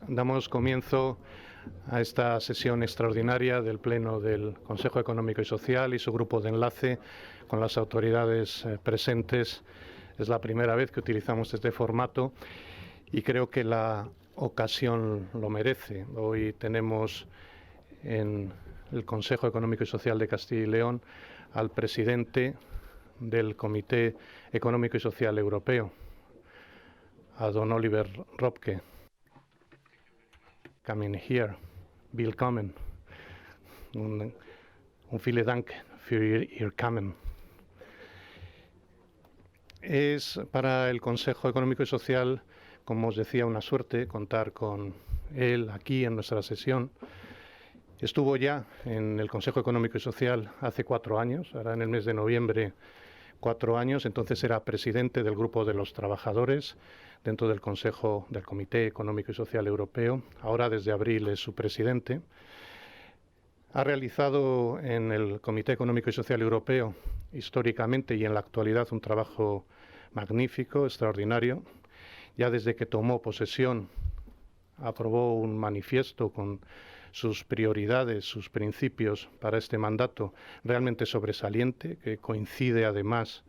Damos comienzo a esta sesión extraordinaria del Pleno del Consejo Económico y Social y su grupo de enlace con las autoridades presentes. Es la primera vez que utilizamos este formato y creo que la ocasión lo merece. Hoy tenemos en el Consejo Económico y Social de Castilla y León al presidente del Comité Económico y Social Europeo, a don Oliver Ropke. Coming here. Willkommen. Un vielen Dank für Ihr Kommen. Es para el Consejo Económico y Social, como os decía, una suerte contar con él aquí en nuestra sesión. Estuvo ya en el Consejo Económico y Social hace 4 años, ahora en el mes de noviembre 4 años, entonces era presidente del Grupo de los Trabajadores dentro del Consejo del Comité Económico y Social Europeo. Ahora desde abril es su presidente. Ha realizado en el Comité Económico y Social Europeo históricamente y en la actualidad un trabajo magnífico, extraordinario. Ya desde que tomó posesión aprobó un manifiesto con sus prioridades, sus principios para este mandato realmente sobresaliente, que coincide además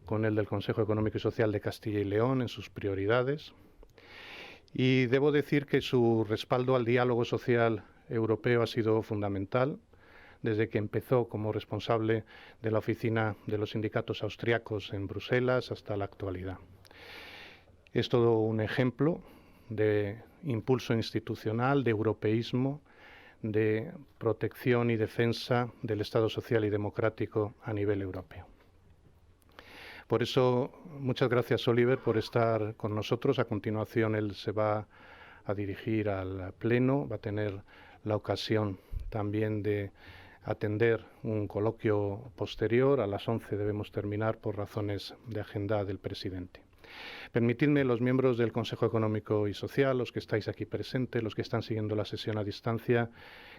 con el del Consejo Económico y Social de Castilla y León en sus prioridades. Y debo decir que su respaldo al diálogo social europeo ha sido fundamental desde que empezó como responsable de la oficina de los sindicatos austriacos en Bruselas hasta la actualidad. Es todo un ejemplo de impulso institucional, de europeísmo, de protección y defensa del Estado social y democrático a nivel europeo. Por eso, muchas gracias, Oliver, por estar con nosotros. A continuación, él se va a dirigir al Pleno, va a tener la ocasión también de atender un coloquio posterior. A las 11 debemos terminar por razones de agenda del presidente. Permitidme, los miembros del Consejo Económico y Social, los que estáis aquí presentes, los que están siguiendo la sesión a distancia,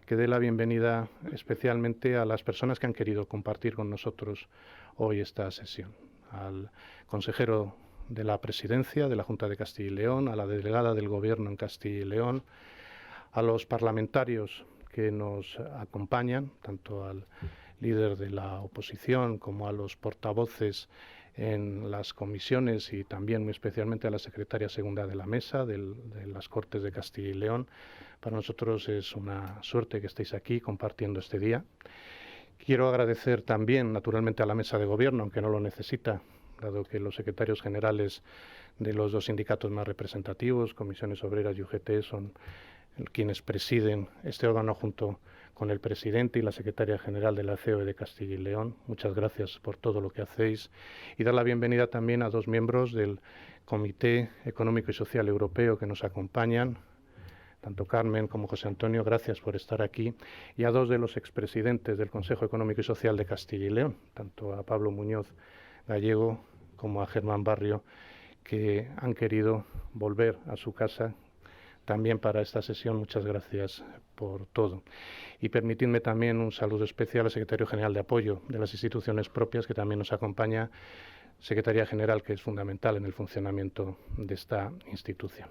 que dé la bienvenida especialmente a las personas que han querido compartir con nosotros hoy esta sesión. Al consejero de la Presidencia de la Junta de Castilla y León, a la delegada del Gobierno en Castilla y León, a los parlamentarios que nos acompañan, tanto al líder de la oposición como a los portavoces en las comisiones y también muy especialmente a la secretaria segunda de la mesa de las Cortes de Castilla y León. Para nosotros es una suerte que estéis aquí compartiendo este día. Quiero agradecer también, naturalmente, a la mesa de gobierno, aunque no lo necesita, dado que los secretarios generales de los 2 sindicatos más representativos, Comisiones Obreras y UGT, son quienes presiden este órgano junto con el presidente y la secretaria general de la COE de Castilla y León. Muchas gracias por todo lo que hacéis. Y dar la bienvenida también a 2 miembros del Comité Económico y Social Europeo que nos acompañan, tanto Carmen como José Antonio, gracias por estar aquí, y a 2 de los expresidentes del Consejo Económico y Social de Castilla y León, tanto a Pablo Muñoz Gallego como a Germán Barrio, que han querido volver a su casa también para esta sesión. Muchas gracias por todo. Y permitidme también un saludo especial al secretario general de apoyo de las instituciones propias, que también nos acompaña, secretaría general, que es fundamental en el funcionamiento de esta institución.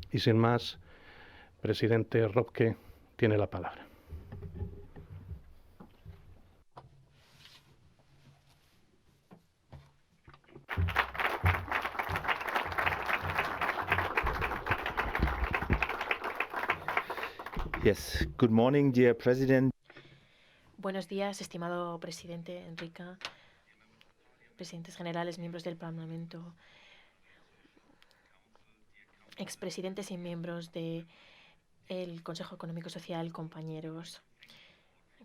Y sin más, presidente Ropke tiene la palabra. Yes, good morning, dear President. Buenos días, estimado presidente Enrique, presidentes generales, miembros del Parlamento, expresidentes y miembros del Consejo Económico y Social, compañeros,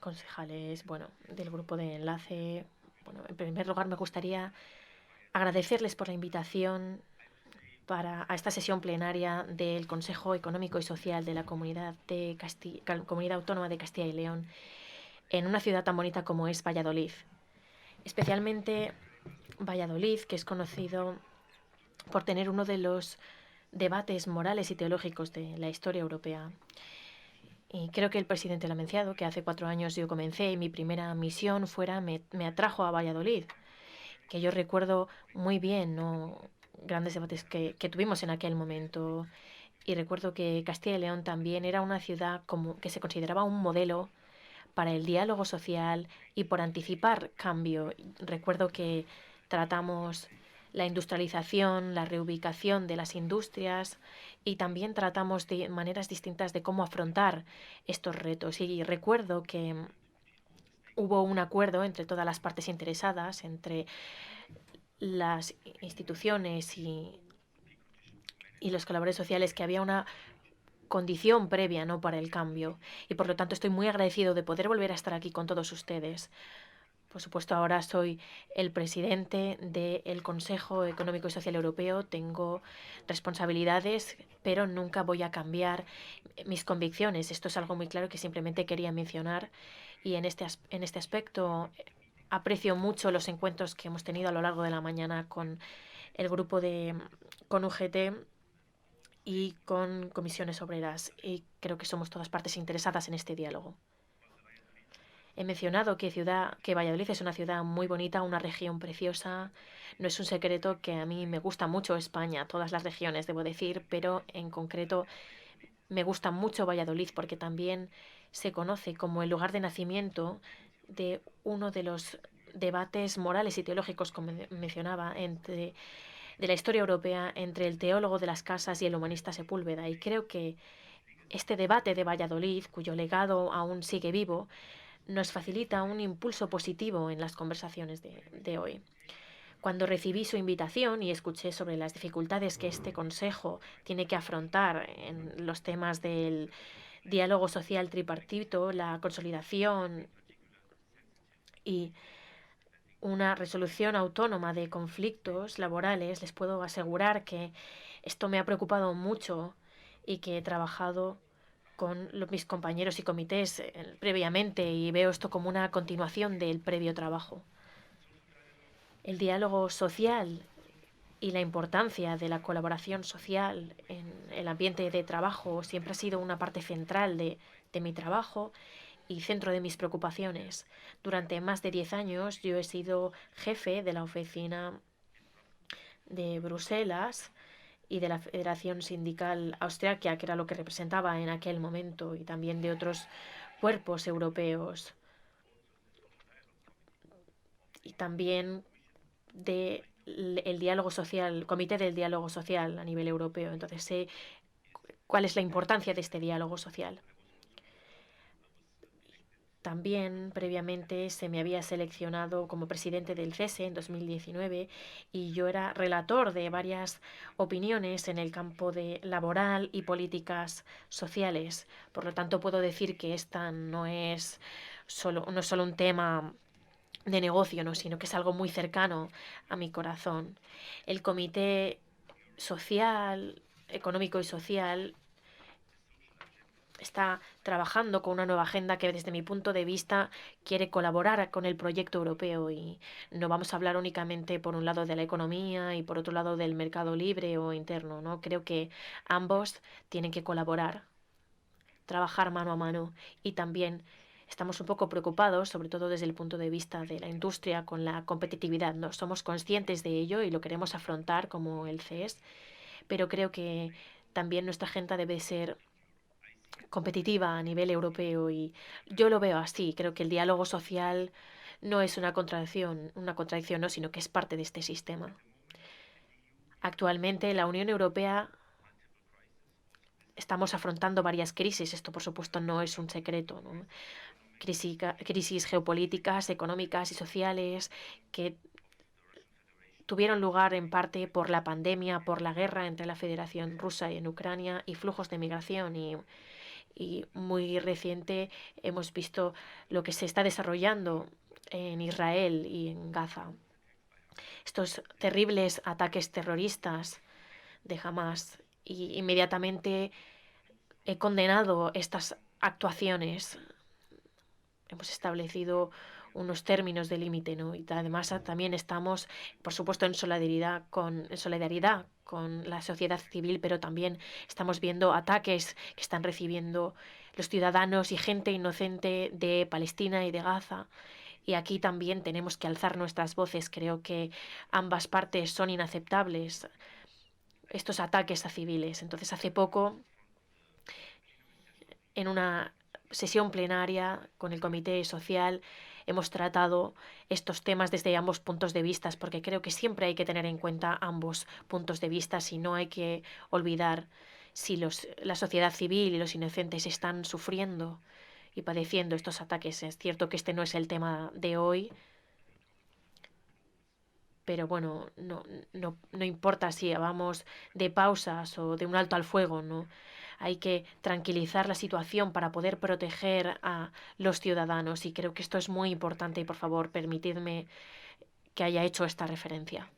concejales, del grupo de enlace. En primer lugar, me gustaría agradecerles por la invitación a esta sesión plenaria del Consejo Económico y Social de la Comunidad Autónoma de Castilla y León, en una ciudad tan bonita como es Valladolid. Especialmente Valladolid, que es conocido por tener uno de los debates morales y teológicos de la historia europea. Y creo que el presidente lo ha mencionado, que hace 4 años yo comencé y mi primera misión me atrajo a Valladolid, que yo recuerdo muy bien, ¿no?, grandes debates que tuvimos en aquel momento. Y recuerdo que Castilla y León también era una ciudad que se consideraba un modelo para el diálogo social y por anticipar cambio. Recuerdo que tratamos la industrialización, la reubicación de las industrias y también tratamos de maneras distintas de cómo afrontar estos retos. Y recuerdo que hubo un acuerdo entre todas las partes interesadas, entre las instituciones y los colaboradores sociales, que había una condición previa, ¿no?, para el cambio. Y por lo tanto estoy muy agradecido de poder volver a estar aquí con todos ustedes. Por supuesto, ahora soy el presidente del Consejo Económico y Social Europeo. Tengo responsabilidades, pero nunca voy a cambiar mis convicciones. Esto es algo muy claro que simplemente quería mencionar. Y en este aspecto aprecio mucho los encuentros que hemos tenido a lo largo de la mañana con el grupo con UGT y con comisiones obreras. Y creo que somos todas partes interesadas en este diálogo. He mencionado que Valladolid es una ciudad muy bonita, una región preciosa. No es un secreto que a mí me gusta mucho España, todas las regiones, debo decir, pero en concreto me gusta mucho Valladolid porque también se conoce como el lugar de nacimiento de uno de los debates morales y teológicos, como mencionaba, de la historia europea entre el teólogo de las casas y el humanista Sepúlveda. Y creo que este debate de Valladolid, cuyo legado aún sigue vivo, nos facilita un impulso positivo en las conversaciones de hoy. Cuando recibí su invitación y escuché sobre las dificultades que este Consejo tiene que afrontar en los temas del diálogo social tripartito, la consolidación y una resolución autónoma de conflictos laborales, les puedo asegurar que esto me ha preocupado mucho y que he trabajado con mis compañeros y comités previamente y veo esto como una continuación del previo trabajo. El diálogo social y la importancia de la colaboración social en el ambiente de trabajo siempre ha sido una parte central de mi trabajo y centro de mis preocupaciones. Durante más de 10 años yo he sido jefe de la oficina de Bruselas y de la Federación Sindical Austriaca, que era lo que representaba en aquel momento, y también de otros cuerpos europeos. Y también del diálogo social, Comité del Diálogo Social a nivel europeo. Entonces sé cuál es la importancia de este diálogo social. También previamente se me había seleccionado como presidente del CESE en 2019 y yo era relator de varias opiniones en el campo de laboral y políticas sociales. Por lo tanto, puedo decir que esta no es solo un tema de negocio, ¿no?, sino que es algo muy cercano a mi corazón. El Comité Social, Económico y Social está trabajando con una nueva agenda que desde mi punto de vista quiere colaborar con el proyecto europeo y no vamos a hablar únicamente por un lado de la economía y por otro lado del mercado libre o interno, ¿no? Creo que ambos tienen que colaborar, trabajar mano a mano y también estamos un poco preocupados, sobre todo desde el punto de vista de la industria, con la competitividad, ¿no? Somos conscientes de ello y lo queremos afrontar como el CES, pero creo que también nuestra agenda debe ser competitiva a nivel europeo y yo lo veo así. Creo que el diálogo social no es una contradicción, no, sino que es parte de este sistema. Actualmente la Unión Europea estamos afrontando varias crisis. Esto, por supuesto, no es un secreto, ¿no? Crisis geopolíticas, económicas y sociales que tuvieron lugar en parte por la pandemia, por la guerra entre la Federación Rusa y en Ucrania y flujos de migración y muy reciente hemos visto lo que se está desarrollando en Israel y en Gaza. Estos terribles ataques terroristas de Hamas y inmediatamente he condenado estas actuaciones. Hemos establecido unos términos de límite, ¿no? Y además también estamos, por supuesto, en solidaridad con la sociedad civil, pero también estamos viendo ataques que están recibiendo los ciudadanos y gente inocente de Palestina y de Gaza. Y aquí también tenemos que alzar nuestras voces. Creo que ambas partes son inaceptables. estos ataques a civiles. Entonces, hace poco, en una sesión plenaria con el Comité Social, hemos tratado estos temas desde ambos puntos de vista, porque creo que siempre hay que tener en cuenta ambos puntos de vista y no hay que olvidar si la sociedad civil y los inocentes están sufriendo y padeciendo estos ataques. Es cierto que este no es el tema de hoy, pero bueno, no importa si hablamos de pausas o de un alto al fuego, ¿no? Hay que tranquilizar la situación para poder proteger a los ciudadanos y creo que esto es muy importante y por favor permitidme que haya hecho esta referencia.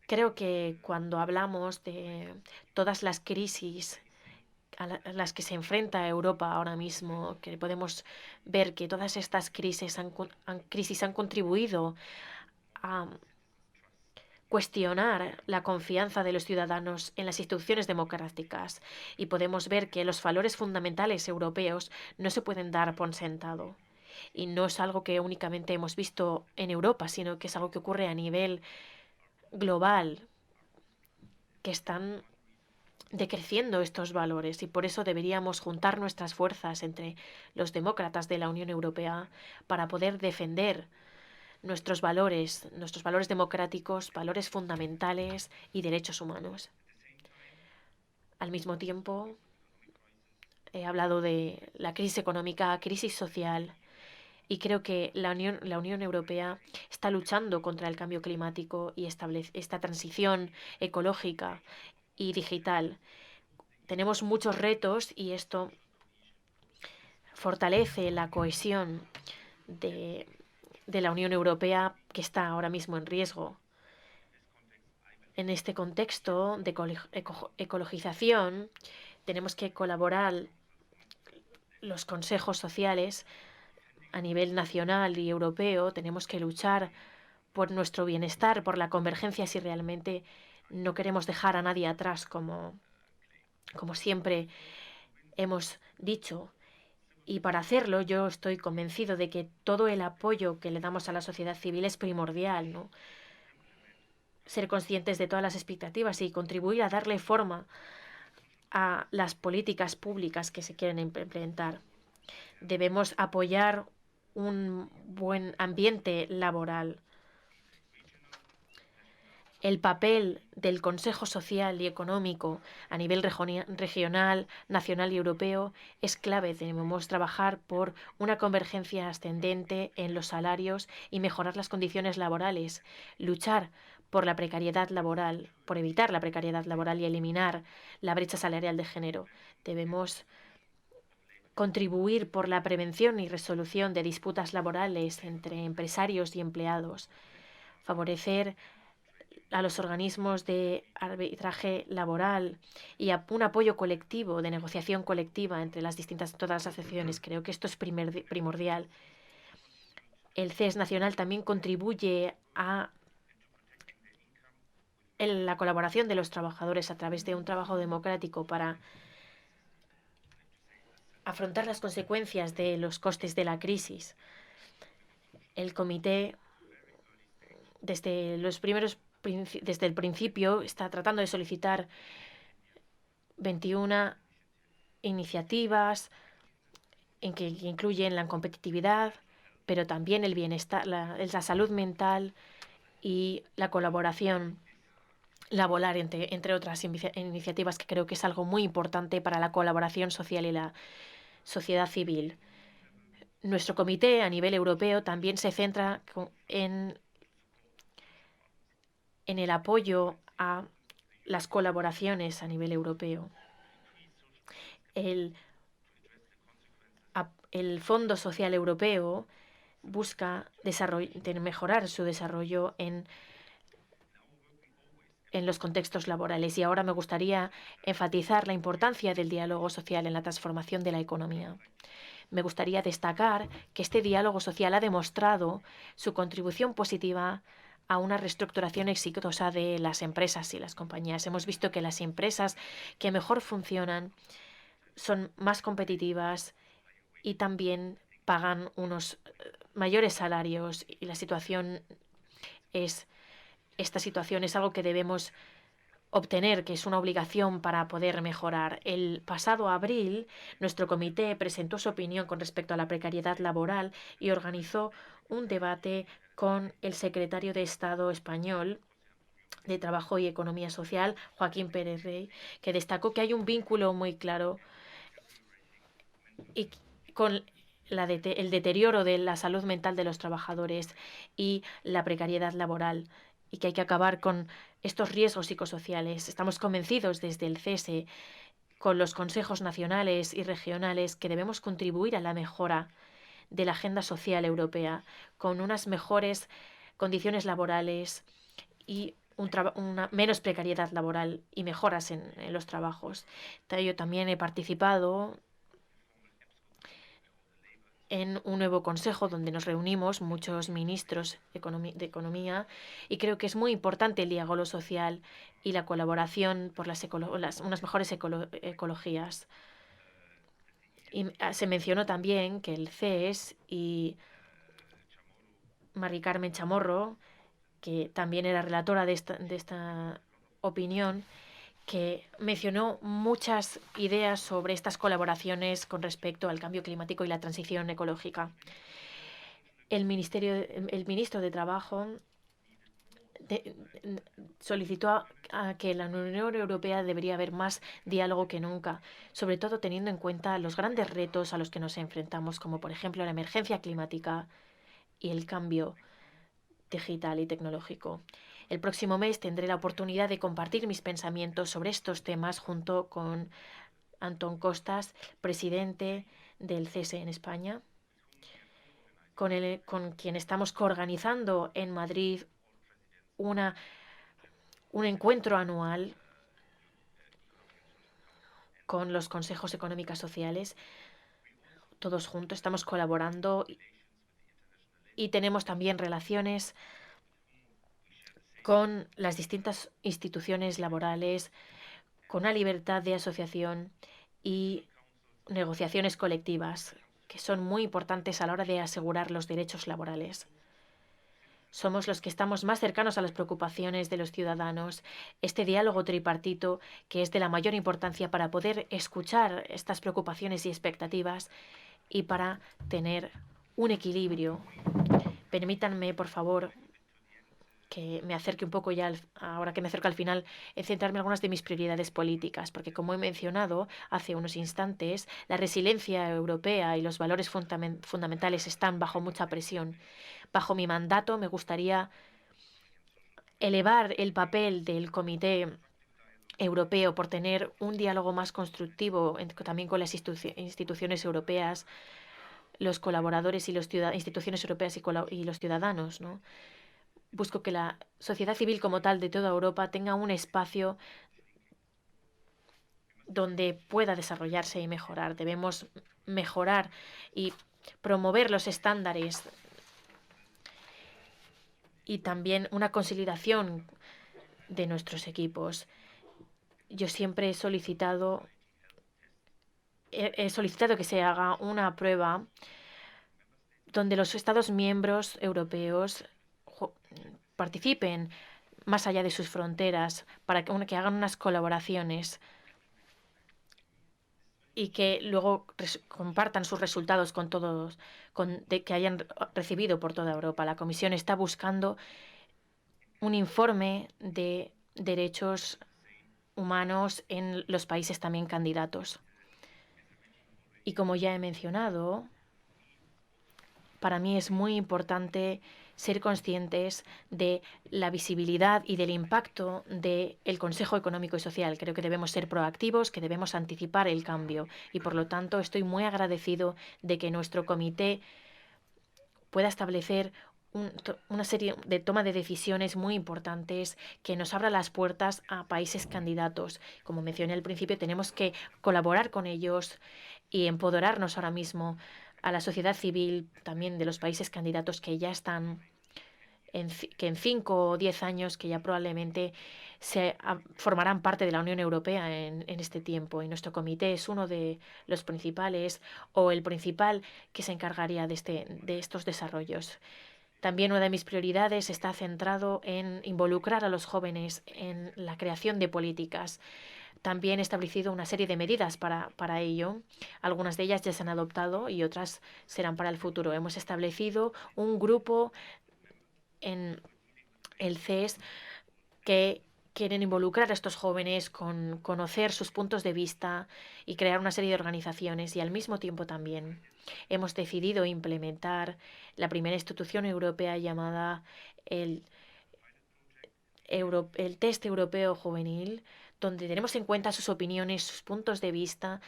Creo que cuando hablamos de todas las crisis a las que se enfrenta Europa ahora mismo, que podemos ver que todas estas crisis han contribuido a cuestionar la confianza de los ciudadanos en las instituciones democráticas y podemos ver que los valores fundamentales europeos no se pueden dar por sentado. Y no es algo que únicamente hemos visto en Europa, sino que es algo que ocurre a nivel global, que están decreciendo estos valores y por eso deberíamos juntar nuestras fuerzas entre los demócratas de la Unión Europea para poder defender nuestros valores democráticos, valores fundamentales y derechos humanos. Al mismo tiempo, he hablado de la crisis económica, crisis social, y creo que la Unión Europea está luchando contra el cambio climático y esta transición ecológica y digital. Tenemos muchos retos y esto fortalece la cohesión de la Unión Europea, que está ahora mismo en riesgo. En este contexto de ecologización, tenemos que colaborar los consejos sociales a nivel nacional y europeo. Tenemos que luchar por nuestro bienestar, por la convergencia, si realmente no queremos dejar a nadie atrás, como siempre hemos dicho. Y para hacerlo, yo estoy convencido de que todo el apoyo que le damos a la sociedad civil es primordial, ¿no? Ser conscientes de todas las expectativas y contribuir a darle forma a las políticas públicas que se quieren implementar. Debemos apoyar un buen ambiente laboral. El papel del Consejo Social y Económico a nivel regional, nacional y europeo es clave. Debemos trabajar por una convergencia ascendente en los salarios y mejorar las condiciones laborales, luchar por la precariedad laboral, por evitar la precariedad laboral y eliminar la brecha salarial de género. Debemos contribuir por la prevención y resolución de disputas laborales entre empresarios y empleados, favorecer a los organismos de arbitraje laboral y a un apoyo colectivo, de negociación colectiva entre todas las asociaciones. Creo que esto es primordial. El CES nacional también contribuye a la colaboración de los trabajadores a través de un trabajo democrático para afrontar las consecuencias de los costes de la crisis. El comité, desde el principio, está tratando de solicitar 21 iniciativas que incluyen la competitividad, pero también el bienestar, la salud mental y la colaboración laboral, entre otras iniciativas, que creo que es algo muy importante para la colaboración social y la sociedad civil. Nuestro comité a nivel europeo también se centra en el apoyo a las colaboraciones a nivel europeo. El Fondo Social Europeo busca mejorar su desarrollo en los contextos laborales y ahora me gustaría enfatizar la importancia del diálogo social en la transformación de la economía. Me gustaría destacar que este diálogo social ha demostrado su contribución positiva a una reestructuración exitosa de las empresas y las compañías. Hemos visto que las empresas que mejor funcionan son más competitivas y también pagan unos mayores salarios y esta situación es algo que debemos obtener, que es una obligación para poder mejorar. El pasado abril, nuestro comité presentó su opinión con respecto a la precariedad laboral y organizó un debate con el secretario de Estado español de Trabajo y Economía Social, Joaquín Pérez Rey, que destacó que hay un vínculo muy claro y con el deterioro de la salud mental de los trabajadores y la precariedad laboral, y que hay que acabar con estos riesgos psicosociales. Estamos convencidos desde el CESE, con los consejos nacionales y regionales, que debemos contribuir a la mejora de la agenda social europea, con unas mejores condiciones laborales y una menos precariedad laboral y mejoras en los trabajos. Yo también he participado en un nuevo consejo donde nos reunimos muchos ministros de economía, y creo que es muy importante el diálogo social y la colaboración por unas mejores ecologías. Y se mencionó también que el CES y Mari Carmen Chamorro, que también era relatora de esta opinión, que mencionó muchas ideas sobre estas colaboraciones con respecto al cambio climático y la transición ecológica. El ministro de Trabajo solicitó a que la Unión Europea debería haber más diálogo que nunca, sobre todo teniendo en cuenta los grandes retos a los que nos enfrentamos, como por ejemplo la emergencia climática y el cambio digital y tecnológico. El próximo mes tendré la oportunidad de compartir mis pensamientos sobre estos temas junto con Antón Costas, presidente del CESE en España, con quien estamos coorganizando en Madrid un encuentro anual con los consejos económicos sociales. Todos juntos estamos colaborando y tenemos también relaciones con las distintas instituciones laborales, con una libertad de asociación y negociaciones colectivas, que son muy importantes a la hora de asegurar los derechos laborales. Somos los que estamos más cercanos a las preocupaciones de los ciudadanos. Este diálogo tripartito, que es de la mayor importancia para poder escuchar estas preocupaciones y expectativas y para tener un equilibrio. Permítanme, por favor, que me acerque un poco ya, ahora que me acerco al final, en centrarme en algunas de mis prioridades políticas, porque como he mencionado hace unos instantes, la resiliencia europea y los valores fundamentales están bajo mucha presión. Bajo mi mandato me gustaría elevar el papel del Comité Europeo por tener un diálogo más constructivo también con las instituciones europeas, los colaboradores y las instituciones europeas y los ciudadanos, ¿no? Busco que la sociedad civil como tal de toda Europa tenga un espacio donde pueda desarrollarse y mejorar. Debemos mejorar y promover los estándares y también una consolidación de nuestros equipos. Yo siempre he solicitado que se haga una prueba donde los Estados miembros europeos participen más allá de sus fronteras, para que hagan unas colaboraciones y que luego compartan sus resultados con todos, que hayan recibido por toda Europa. La Comisión está buscando un informe de derechos humanos en los países también candidatos. Y como ya he mencionado, para mí es muy importante ser conscientes de la visibilidad y del impacto del Consejo Económico y Social. Creo que debemos ser proactivos, que debemos anticipar el cambio y, por lo tanto, estoy muy agradecido de que nuestro comité pueda establecer una serie de toma de decisiones muy importantes que nos abra las puertas a países candidatos. Como mencioné al principio, tenemos que colaborar con ellos y empoderarnos ahora mismo a la sociedad civil también de los países candidatos que ya están, que en 5 o 10 años, que ya probablemente formarán parte de la Unión Europea en este tiempo. Y nuestro comité es uno de los principales o el principal que se encargaría de estos desarrollos. También una de mis prioridades está centrado en involucrar a los jóvenes en la creación de políticas. También he establecido una serie de medidas para ello. Algunas de ellas ya se han adoptado y otras serán para el futuro. Hemos establecido un grupo en el CES que quieren involucrar a estos jóvenes con conocer sus puntos de vista y crear una serie de organizaciones, y al mismo tiempo también hemos decidido implementar la primera institución europea llamada el Test Europeo Juvenil, donde tenemos en cuenta sus opiniones, sus puntos de vista,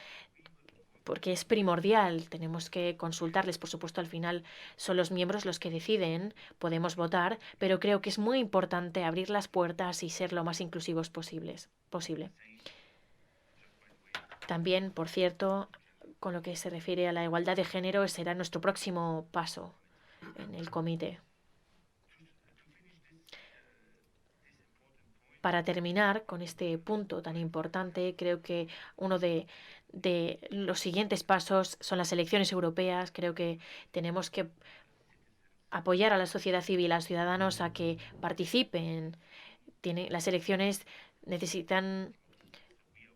porque es primordial. Tenemos que consultarles, por supuesto, al final son los miembros los que deciden, podemos votar, pero creo que es muy importante abrir las puertas y ser lo más inclusivos posible. También, por cierto, con lo que se refiere a la igualdad de género, será nuestro próximo paso en el comité. Para terminar con este punto tan importante, creo que uno de los siguientes pasos son las elecciones europeas. Creo que tenemos que apoyar a la sociedad civil, a los ciudadanos a que participen. Las elecciones necesitan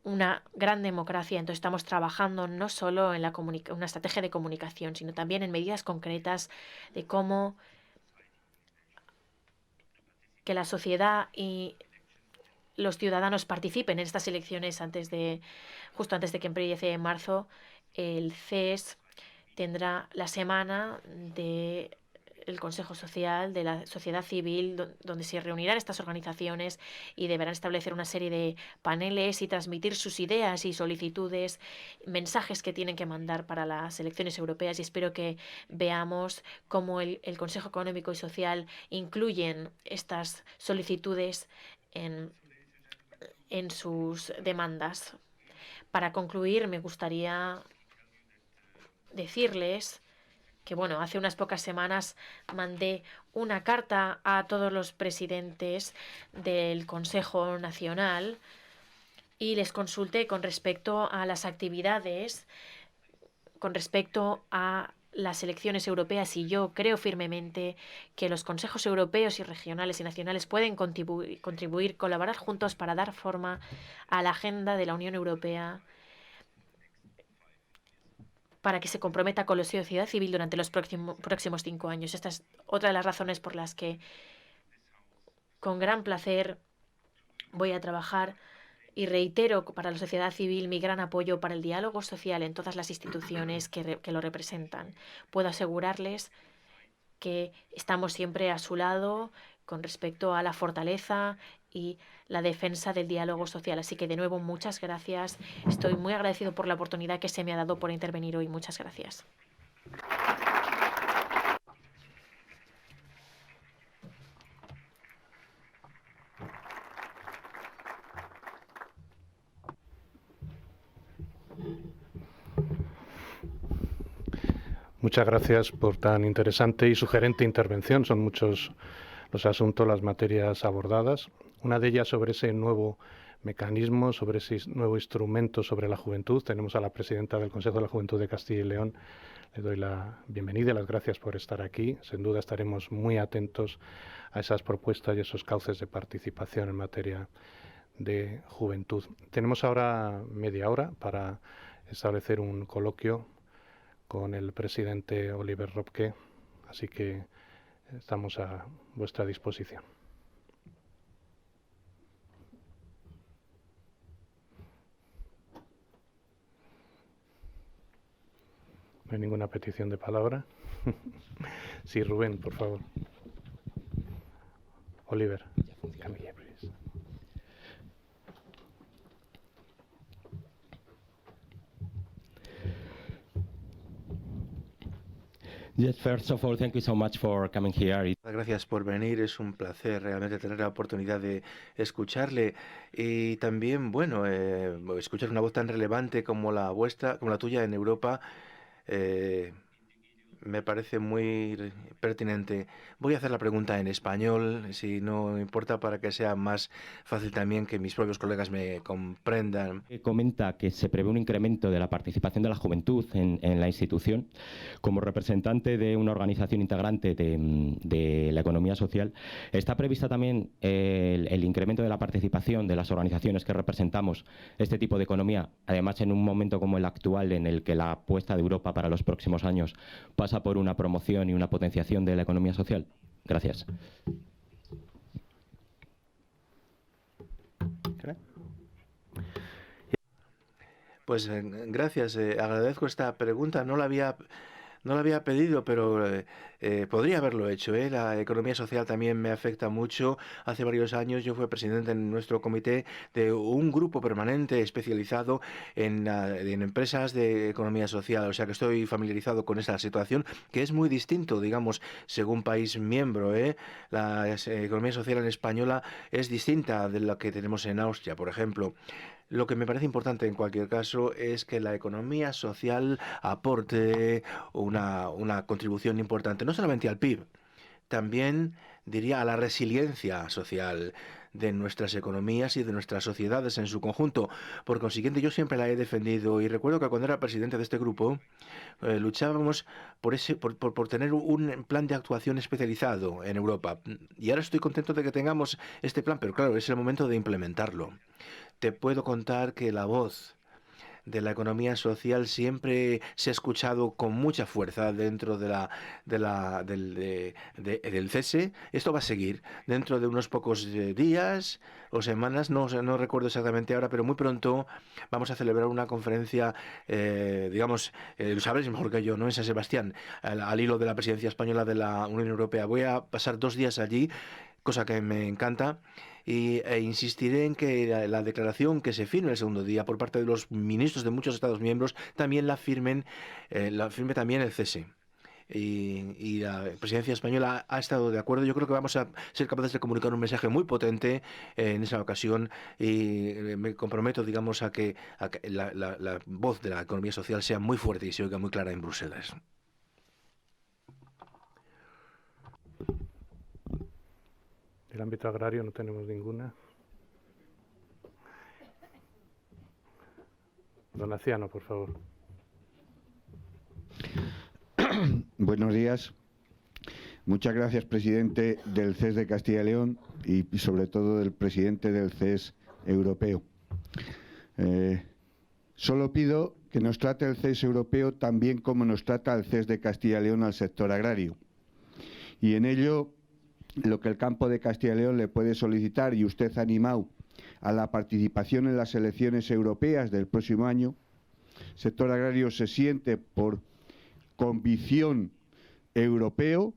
una gran democracia, entonces estamos trabajando no solo en una estrategia de comunicación, sino también en medidas concretas de cómo que la sociedad y los ciudadanos participen en estas elecciones justo antes de que empiece en marzo. El CES tendrá la semana del Consejo Social, de la sociedad civil, donde se reunirán estas organizaciones y deberán establecer una serie de paneles y transmitir sus ideas y solicitudes, mensajes que tienen que mandar para las elecciones europeas, y espero que veamos cómo el Consejo Económico y Social incluyen estas solicitudes en sus demandas. Para concluir, me gustaría decirles que, hace unas pocas semanas mandé una carta a todos los presidentes del Consejo Nacional y les consulté con respecto a las actividades, con respecto a las elecciones europeas, y yo creo firmemente que los consejos europeos y regionales y nacionales pueden contribuir, colaborar juntos para dar forma a la agenda de la Unión Europea, para que se comprometa con la sociedad civil durante los próximos 5 años. Esta es otra de las razones por las que con gran placer voy a trabajar, y reitero para la sociedad civil mi gran apoyo para el diálogo social en todas las instituciones que lo representan. Puedo asegurarles que estamos siempre a su lado con respecto a la fortaleza y la defensa del diálogo social. Así que, de nuevo, muchas gracias. Estoy muy agradecido por la oportunidad que se me ha dado por intervenir hoy. Muchas gracias. Muchas gracias por tan interesante y sugerente intervención. Son muchos los asuntos, las materias abordadas. Una de ellas sobre ese nuevo mecanismo, sobre ese nuevo instrumento sobre la juventud. Tenemos a la presidenta del Consejo de la Juventud de Castilla y León. Le doy la bienvenida y las gracias por estar aquí. Sin duda estaremos muy atentos a esas propuestas y esos cauces de participación en materia de juventud. Tenemos ahora media hora para establecer un coloquio con el presidente Oliver Roepke, así que estamos a vuestra disposición. ¿No hay ninguna petición de palabra? Sí, Rubén, por favor. Oliver. Yes, first of all, thank you so much for coming here. Gracias por venir, es un placer realmente tener la oportunidad de escucharle y también, escuchar una voz tan relevante como la vuestra, como la tuya en Europa. Me parece muy pertinente. Voy a hacer la pregunta en español, si no importa, para que sea más fácil también que mis propios colegas me comprendan. Comenta que se prevé un incremento de la participación de la juventud en la institución. Como representante de una organización integrante de la economía social, ¿está prevista también el incremento de la participación de las organizaciones que representamos este tipo de economía, además en un momento como el actual en el que la apuesta de Europa para los próximos años pasa por una promoción y una potenciación de la economía social? Gracias. Pues gracias, agradezco esta pregunta. No la había pedido, pero podría haberlo hecho. La economía social también me afecta mucho. Hace varios años yo fui presidente en nuestro comité de un grupo permanente especializado en empresas de economía social. O sea que estoy familiarizado con esa situación, que es muy distinto, digamos, según país miembro. La economía social en española es distinta de la que tenemos en Austria, por ejemplo. Lo que me parece importante en cualquier caso es que la economía social aporte una contribución importante, no solamente al PIB, también diría a la resiliencia social de nuestras economías y de nuestras sociedades en su conjunto. Por consiguiente, yo siempre la he defendido y recuerdo que cuando era presidente de este grupo luchábamos por tener un plan de actuación especializado en Europa. Y ahora estoy contento de que tengamos este plan, pero claro, es el momento de implementarlo. Te puedo contar que la voz de la economía social siempre se ha escuchado con mucha fuerza dentro del CESE. Esto va a seguir dentro de unos pocos días o semanas, no recuerdo exactamente ahora, pero muy pronto vamos a celebrar una conferencia, digamos, lo sabréis mejor que yo, ¿no? En San Sebastián, al hilo de la presidencia española de la Unión Europea. Voy a pasar 2 días allí, cosa que me encanta, e insistiré en que la declaración que se firme el segundo día por parte de los ministros de muchos Estados miembros también la firme también el CESE. Y la presidencia española ha estado de acuerdo. Yo creo que vamos a ser capaces de comunicar un mensaje muy potente en esa ocasión y me comprometo, digamos, a que la voz de la economía social sea muy fuerte y se oiga muy clara en Bruselas. Del ámbito agrario no tenemos ninguna. Don Aciano, por favor. Buenos días. Muchas gracias, presidente del CES de Castilla y León y sobre todo del presidente del CES europeo. Solo pido que nos trate el CES europeo también como nos trata el CES de Castilla y León al sector agrario. Y en ello, lo que el campo de Castilla y León le puede solicitar, y usted ha animado a la participación en las elecciones europeas del próximo año, el sector agrario se siente por convicción europeo,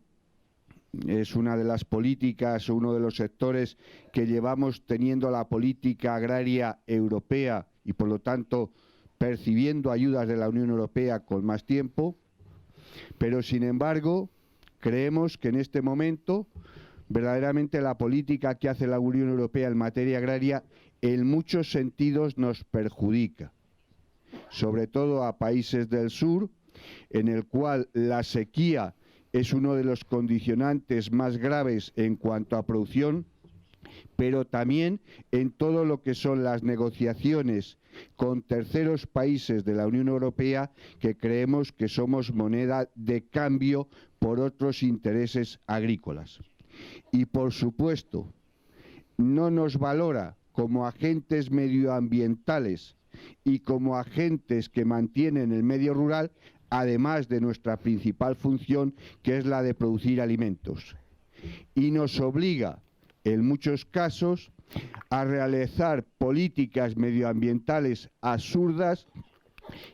es una de las políticas, uno de los sectores que llevamos teniendo la política agraria europea y por lo tanto percibiendo ayudas de la Unión Europea con más tiempo, pero sin embargo creemos que en este momento verdaderamente la política que hace la Unión Europea en materia agraria en muchos sentidos nos perjudica, sobre todo a países del sur, en el cual la sequía es uno de los condicionantes más graves en cuanto a producción, pero también en todo lo que son las negociaciones con terceros países de la Unión Europea, que creemos que somos moneda de cambio por otros intereses agrícolas. Y por supuesto, no nos valora como agentes medioambientales y como agentes que mantienen el medio rural, además de nuestra principal función, que es la de producir alimentos. Y nos obliga, en muchos casos, a realizar políticas medioambientales absurdas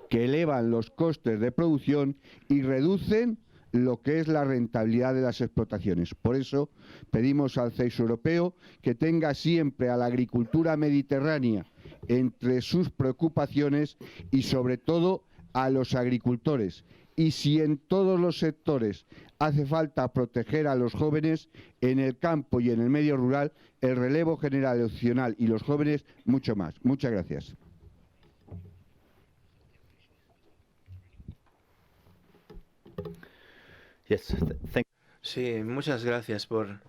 que elevan los costes de producción y reducen lo que es la rentabilidad de las explotaciones. Por eso pedimos al CES europeo que tenga siempre a la agricultura mediterránea entre sus preocupaciones y sobre todo a los agricultores. Y si en todos los sectores hace falta proteger a los jóvenes, en el campo y en el medio rural, el relevo generacional y los jóvenes mucho más. Muchas gracias. Sí, muchas gracias por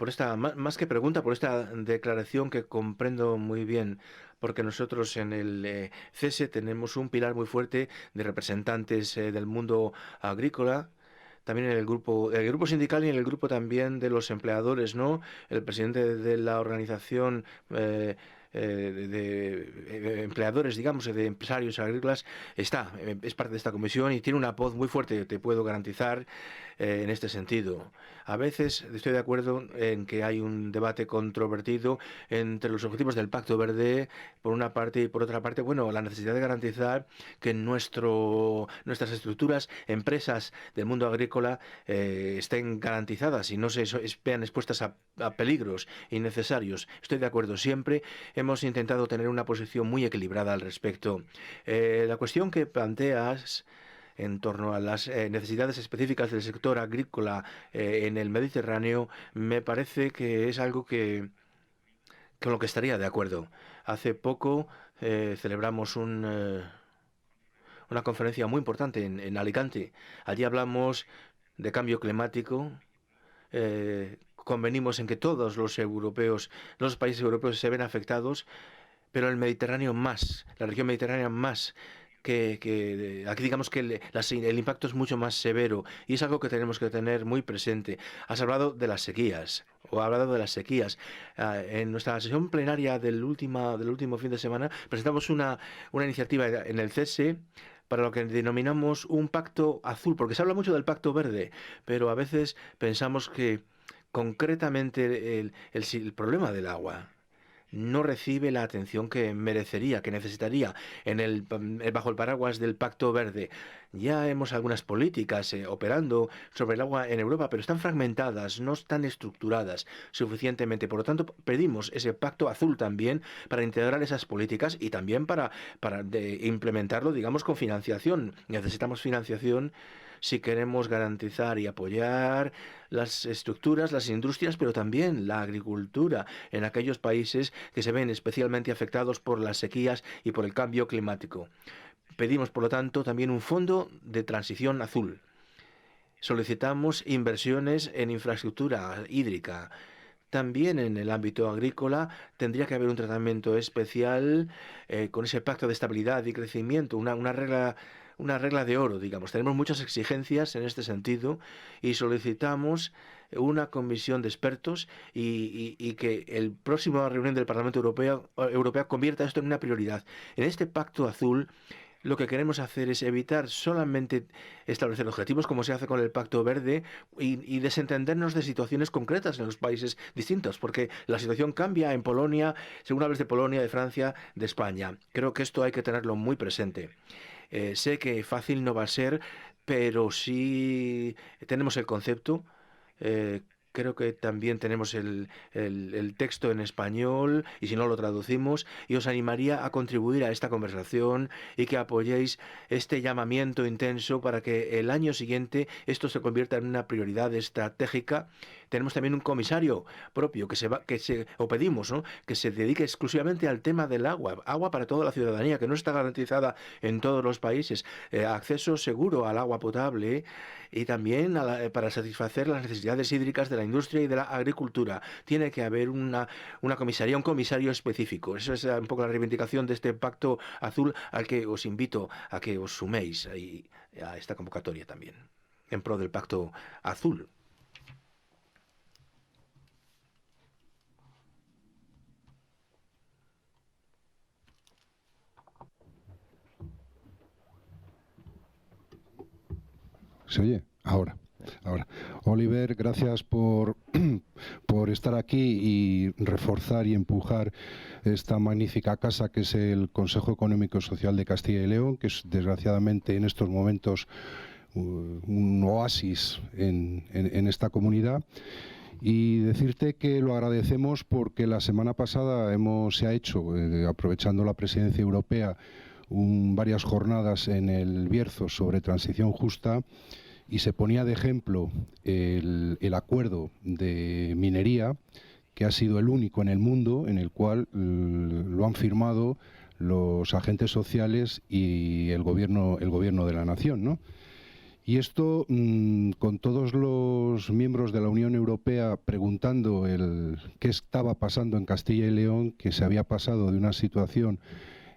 esta, más que pregunta, por esta declaración que comprendo muy bien, porque nosotros en el CESE tenemos un pilar muy fuerte de representantes del mundo agrícola, también en el grupo sindical y en el grupo también de los empleadores, ¿no? El presidente de la organización de empleadores, digamos, de empresarios agrícolas, es parte de esta comisión y tiene una voz muy fuerte, te puedo garantizar, en este sentido. A veces estoy de acuerdo en que hay un debate controvertido entre los objetivos del Pacto Verde, por una parte, y por otra parte, bueno, la necesidad de garantizar que nuestras estructuras, empresas del mundo agrícola estén garantizadas y no se vean expuestas a peligros innecesarios. Estoy de acuerdo siempre. Hemos intentado tener una posición muy equilibrada al respecto. La cuestión que planteas en torno a las necesidades específicas del sector agrícola en el Mediterráneo, me parece que es algo con lo que estaría de acuerdo. Hace poco celebramos una conferencia muy importante en Alicante. Allí hablamos de cambio climático. Convenimos en que todos los países europeos se ven afectados, pero el Mediterráneo más, la región mediterránea más. Aquí digamos que el impacto es mucho más severo y es algo que tenemos que tener muy presente. Has hablado de las sequías, en nuestra sesión plenaria del último fin de semana presentamos una iniciativa en el CESE para lo que denominamos un pacto azul, porque se habla mucho del pacto verde, pero a veces pensamos que concretamente el problema del agua no recibe la atención que merecería, que necesitaría bajo el paraguas del Pacto Verde. Ya hemos algunas políticas operando sobre el agua en Europa, pero están fragmentadas, no están estructuradas suficientemente. Por lo tanto, pedimos ese Pacto Azul también para integrar esas políticas y también para implementarlo, digamos, con financiación. Necesitamos financiación si queremos garantizar y apoyar las estructuras, las industrias, pero también la agricultura en aquellos países que se ven especialmente afectados por las sequías y por el cambio climático. Pedimos, por lo tanto, también un fondo de transición azul. Solicitamos inversiones en infraestructura hídrica. También en el ámbito agrícola tendría que haber un tratamiento especial con ese pacto de estabilidad y crecimiento, una regla de oro, digamos. Tenemos muchas exigencias en este sentido y solicitamos una comisión de expertos y que el próximo reunión del Parlamento Europeo convierta esto en una prioridad. En este pacto azul lo que queremos hacer es evitar solamente establecer objetivos como se hace con el Pacto Verde y desentendernos de situaciones concretas en los países distintos, porque la situación cambia en Polonia, según hablas de Polonia, de Francia, de España. Creo que esto hay que tenerlo muy presente. Sé que fácil no va a ser, pero sí tenemos el concepto. Creo que también tenemos el texto en español y si no lo traducimos y os animaría a contribuir a esta conversación y que apoyéis este llamamiento intenso para que el año siguiente esto se convierta en una prioridad estratégica. Tenemos también un comisario propio pedimos, ¿no?, que se dedique exclusivamente al tema del agua para toda la ciudadanía, que no está garantizada en todos los países, acceso seguro al agua potable y también para satisfacer las necesidades hídricas de la industria y de la agricultura. Tiene que haber una comisaría, un comisario específico. Eso es un poco la reivindicación de este pacto azul al que os invito a que os suméis a esta convocatoria también, en pro del pacto azul. ¿Se oye? Ahora. Oliver, gracias por estar aquí y reforzar y empujar esta magnífica casa que es el Consejo Económico y Social de Castilla y León, que es desgraciadamente en estos momentos un oasis en esta comunidad. Y decirte que lo agradecemos porque la semana pasada se ha hecho, aprovechando la presidencia europea, varias jornadas en el Bierzo sobre transición justa y se ponía de ejemplo el acuerdo de minería, que ha sido el único en el mundo en el cual lo han firmado los agentes sociales y el gobierno de la nación, ¿no? Y esto, con todos los miembros de la Unión Europea preguntando qué estaba pasando en Castilla y León, que se había pasado de una situación,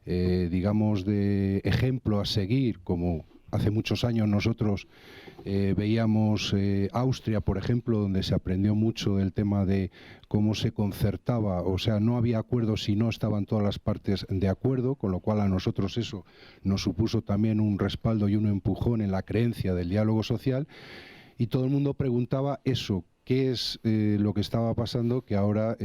digamos, de ejemplo a seguir, como hace muchos años nosotros veíamos Austria, por ejemplo, donde se aprendió mucho del tema de cómo se concertaba, o sea, no había acuerdo si no estaban todas las partes de acuerdo, con lo cual a nosotros eso nos supuso también un respaldo y un empujón en la creencia del diálogo social, y todo el mundo preguntaba eso, qué es lo que estaba pasando, que ahora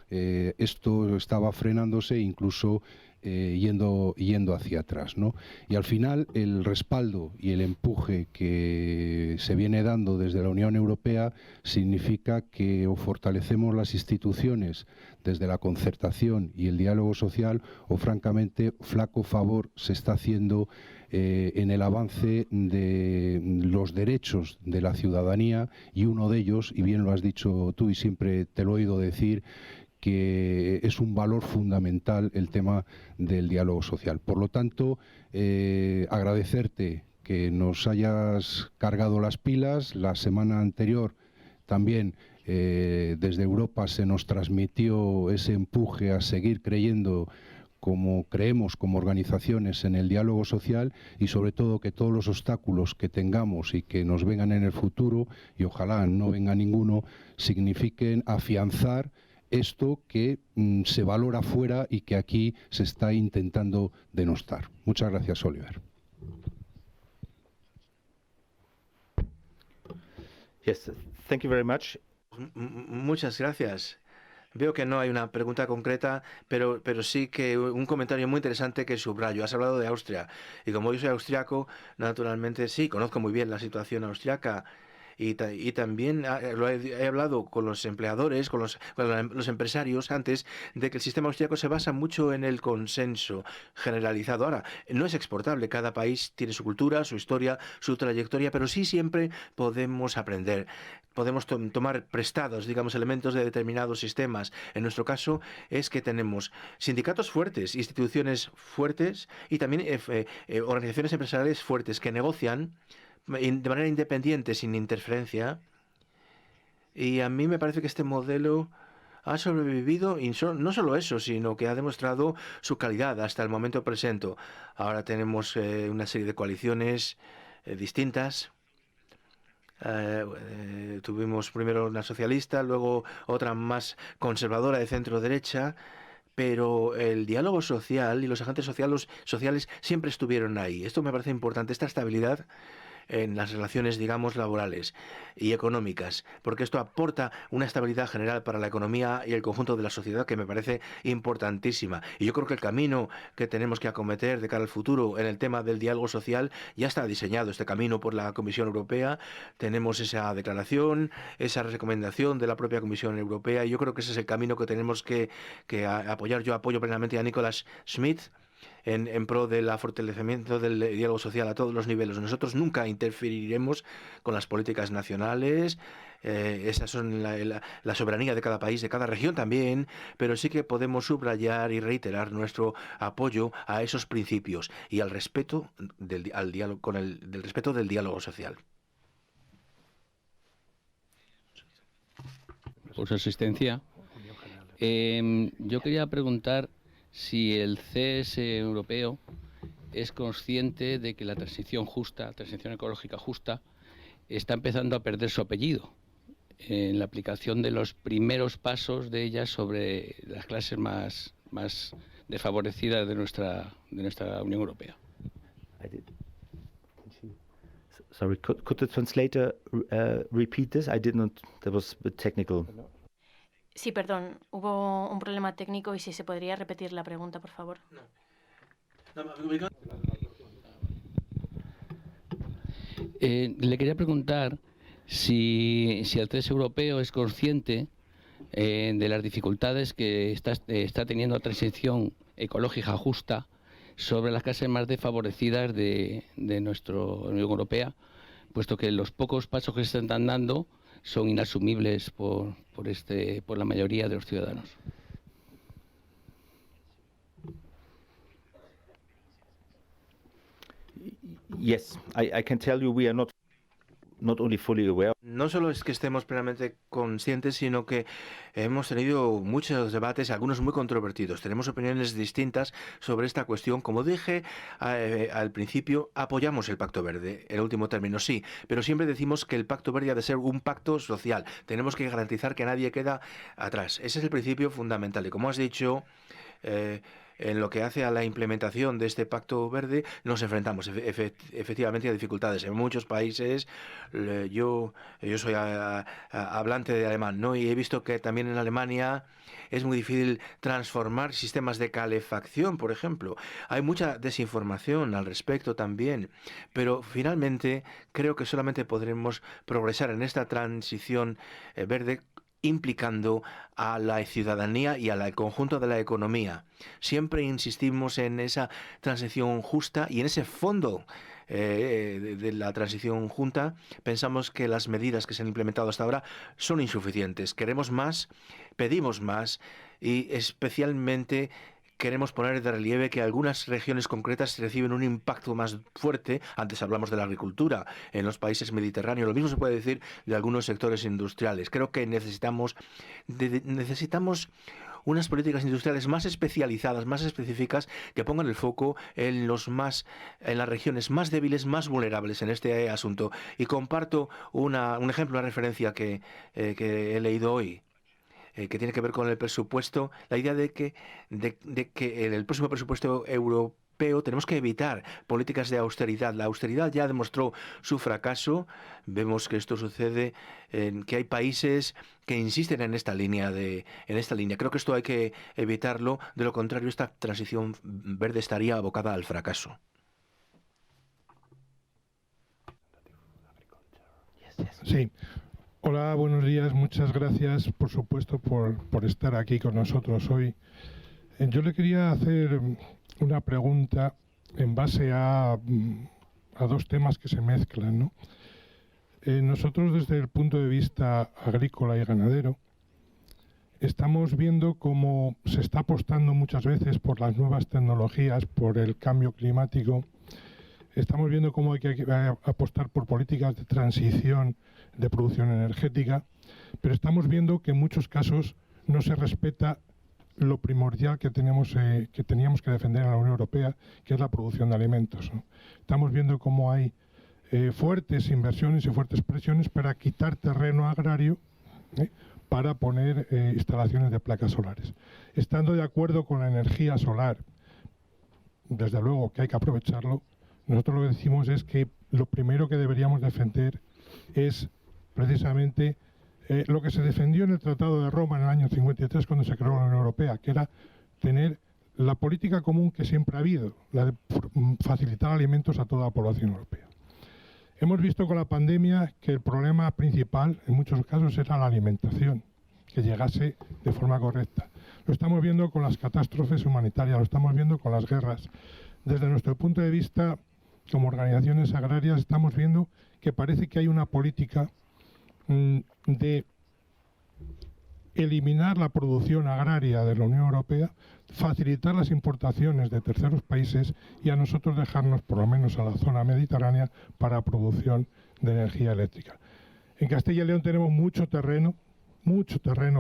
esto estaba frenándose, incluso yendo hacia atrás, ¿no? Y al final el respaldo y el empuje que se viene dando desde la Unión Europea significa que o fortalecemos las instituciones desde la concertación y el diálogo social, o francamente flaco favor se está haciendo en el avance de los derechos de la ciudadanía, y uno de ellos, y bien lo has dicho tú y siempre te lo he oído decir, que es un valor fundamental el tema del diálogo social. Por lo tanto, agradecerte que nos hayas cargado las pilas. La semana anterior también desde Europa se nos transmitió ese empuje a seguir creyendo, como creemos como organizaciones, en el diálogo social, y sobre todo que todos los obstáculos que tengamos y que nos vengan en el futuro, y ojalá no venga ninguno, signifiquen afianzar esto que se valora fuera y que aquí se está intentando denostar. Muchas gracias, Oliver. Yes, thank you very much. Muchas gracias. Veo que no hay una pregunta concreta, pero sí que un comentario muy interesante que subrayo. Has hablado de Austria, y como yo soy austriaco, naturalmente sí, conozco muy bien la situación austriaca. Y también he hablado con los empleadores, con los empresarios antes, de que el sistema austríaco se basa mucho en el consenso generalizado. Ahora, no es exportable, cada país tiene su cultura, su historia, su trayectoria, pero sí siempre podemos aprender. Podemos tomar prestados, digamos, elementos de determinados sistemas. En nuestro caso es que tenemos sindicatos fuertes, instituciones fuertes y también organizaciones empresariales fuertes que negocian de manera independiente, sin interferencia. Y a mí me parece que este modelo ha sobrevivido, y no solo eso, sino que ha demostrado su calidad hasta el momento presente. Ahora tenemos una serie de coaliciones distintas. Tuvimos primero una socialista, luego otra más conservadora de centro-derecha, pero el diálogo social y los agentes sociales siempre estuvieron ahí. Esto me parece importante, esta estabilidad en las relaciones, digamos, laborales y económicas, porque esto aporta una estabilidad general para la economía y el conjunto de la sociedad que me parece importantísima. Y yo creo que el camino que tenemos que acometer de cara al futuro en el tema del diálogo social ya está diseñado, este camino, por la Comisión Europea. Tenemos esa declaración, esa recomendación de la propia Comisión Europea, y yo creo que ese es el camino que tenemos que apoyar. Yo apoyo plenamente a Nicholas Schmidt en pro del fortalecimiento del diálogo social a todos los niveles. Nosotros nunca interferiremos con las políticas nacionales, esas son la soberanía de cada país, de cada región también, pero sí que podemos subrayar y reiterar nuestro apoyo a esos principios y al respeto del respeto del diálogo social. Por su asistencia. Yo quería preguntar si el CS europeo es consciente de que la transición ecológica justa, está empezando a perder su apellido en la aplicación de los primeros pasos de ella sobre las clases más desfavorecidas de nuestra Unión Europea. Sorry, could the translator repeat this? I did not. That was a bit technical. Sí, perdón, hubo un problema técnico, y si se podría repetir la pregunta, por favor. Le quería preguntar si el CES europeo es consciente de las dificultades que está teniendo la transición ecológica justa sobre las clases más desfavorecidas de nuestra Unión Europea, puesto que los pocos pasos que se están dando son inasumibles por la mayoría de los ciudadanos. yes, I can tell you we are not only fully aware. No solo es que estemos plenamente conscientes, sino que hemos tenido muchos debates, algunos muy controvertidos. Tenemos opiniones distintas sobre esta cuestión. Como dije al principio, apoyamos el Pacto Verde, el último término, sí, pero siempre decimos que el Pacto Verde ha de ser un pacto social. Tenemos que garantizar que nadie queda atrás. Ese es el principio fundamental. Y como has dicho, en lo que hace a la implementación de este Pacto Verde, nos enfrentamos efectivamente a dificultades. En muchos países, yo soy hablante de alemán, ¿no? Y he visto que también en Alemania es muy difícil transformar sistemas de calefacción, por ejemplo. Hay mucha desinformación al respecto también, pero finalmente creo que solamente podremos progresar en esta transición verde implicando a la ciudadanía y al conjunto de la economía. Siempre insistimos en esa transición justa y en ese fondo de la transición justa. Pensamos que las medidas que se han implementado hasta ahora son insuficientes. Queremos más, pedimos más y especialmente queremos poner de relieve que algunas regiones concretas reciben un impacto más fuerte. Antes hablamos de la agricultura en los países mediterráneos. Lo mismo se puede decir de algunos sectores industriales. Creo que necesitamos unas políticas industriales más especializadas, más específicas, que pongan el foco en las regiones más débiles, más vulnerables en este asunto. Y comparto un ejemplo, una referencia que he leído hoy, que tiene que ver con el presupuesto, la idea de que en el próximo presupuesto europeo tenemos que evitar políticas de austeridad. La austeridad ya demostró su fracaso. Vemos que esto sucede, que hay países que insisten en esta línea. Creo que esto hay que evitarlo. De lo contrario, esta transición verde estaría abocada al fracaso. Sí. Hola, buenos días. Muchas gracias, por supuesto, por estar aquí con nosotros hoy. Yo le quería hacer una pregunta en base a dos temas que se mezclan, ¿no? Nosotros, desde el punto de vista agrícola y ganadero, estamos viendo cómo se está apostando muchas veces por las nuevas tecnologías, por el cambio climático. Estamos viendo cómo hay que apostar por políticas de transición de producción energética, pero estamos viendo que en muchos casos no se respeta lo primordial que teníamos que defender en la Unión Europea, que es la producción de alimentos, ¿no? Estamos viendo cómo hay fuertes inversiones y fuertes presiones para quitar terreno agrario para poner instalaciones de placas solares. Estando de acuerdo con la energía solar, desde luego que hay que aprovecharlo, nosotros lo que decimos es que lo primero que deberíamos defender es precisamente lo que se defendió en el Tratado de Roma en el año 53 cuando se creó la Unión Europea, que era tener la política común que siempre ha habido, la de facilitar alimentos a toda la población europea. Hemos visto con la pandemia que el problema principal en muchos casos era la alimentación, que llegase de forma correcta. Lo estamos viendo con las catástrofes humanitarias, lo estamos viendo con las guerras. Desde nuestro punto de vista, como organizaciones agrarias, estamos viendo que parece que hay una política de eliminar la producción agraria de la Unión Europea, facilitar las importaciones de terceros países y a nosotros dejarnos, por lo menos a la zona mediterránea, para producción de energía eléctrica. En Castilla y León tenemos mucho terreno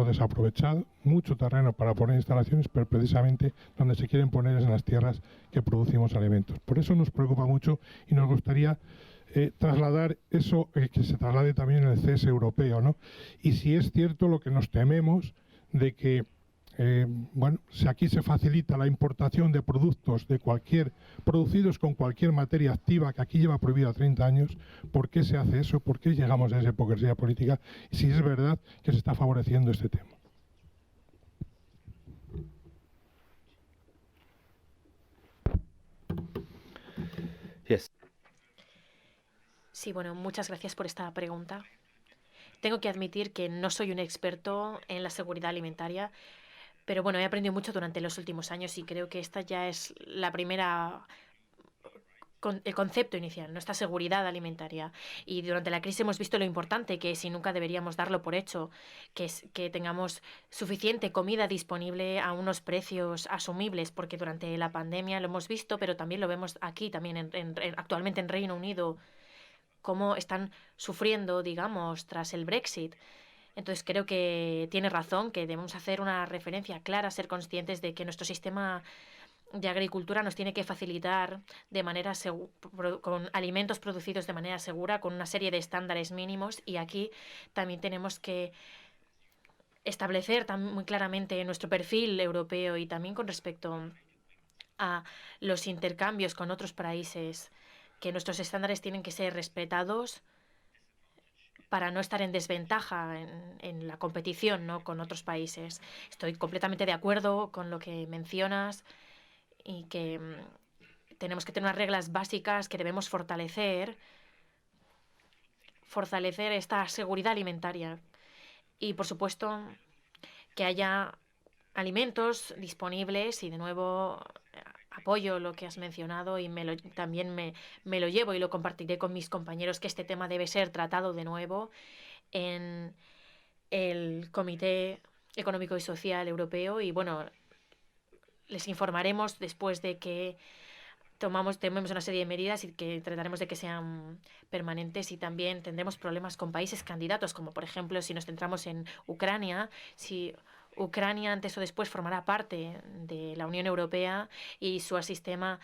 desaprovechado, mucho terreno para poner instalaciones, pero precisamente donde se quieren poner es en las tierras que producimos alimentos. Por eso nos preocupa mucho y nos gustaría trasladar eso, que se traslade también en el CES europeo, ¿no? Y si es cierto lo que nos tememos de que si aquí se facilita la importación de productos producidos con cualquier materia activa que aquí lleva prohibida 30 años, ¿por qué se hace eso? ¿Por qué llegamos a esa hipocresía política? Si es verdad que se está favoreciendo este tema. Yes. Sí, bueno, muchas gracias por esta pregunta. Tengo que admitir que no soy un experto en la seguridad alimentaria, pero bueno, he aprendido mucho durante los últimos años y creo que esta ya es la primera el concepto inicial, nuestra seguridad alimentaria. Y durante la crisis hemos visto lo importante que es y nunca deberíamos darlo por hecho, que es que tengamos suficiente comida disponible a unos precios asumibles, porque durante la pandemia lo hemos visto, pero también lo vemos aquí, también actualmente en Reino Unido, cómo están sufriendo, digamos, tras el Brexit. Entonces creo que tiene razón, que debemos hacer una referencia clara, ser conscientes de que nuestro sistema de agricultura nos tiene que facilitar de manera con alimentos producidos de manera segura, con una serie de estándares mínimos, y aquí también tenemos que establecer muy claramente nuestro perfil europeo y también con respecto a los intercambios con otros países, que nuestros estándares tienen que ser respetados para no estar en desventaja en la competición, ¿no?, con otros países. Estoy completamente de acuerdo con lo que mencionas y que tenemos que tener unas reglas básicas que debemos fortalecer esta seguridad alimentaria y, por supuesto, que haya alimentos disponibles y, de nuevo, apoyo lo que has mencionado y también me lo llevo y lo compartiré con mis compañeros, que este tema debe ser tratado de nuevo en el Comité Económico y Social Europeo y, bueno, les informaremos después de que tomemos una serie de medidas y que trataremos de que sean permanentes, y también tendremos problemas con países candidatos, como por ejemplo si nos centramos en Ucrania, si Ucrania antes o después formará parte de la Unión Europea y su sistema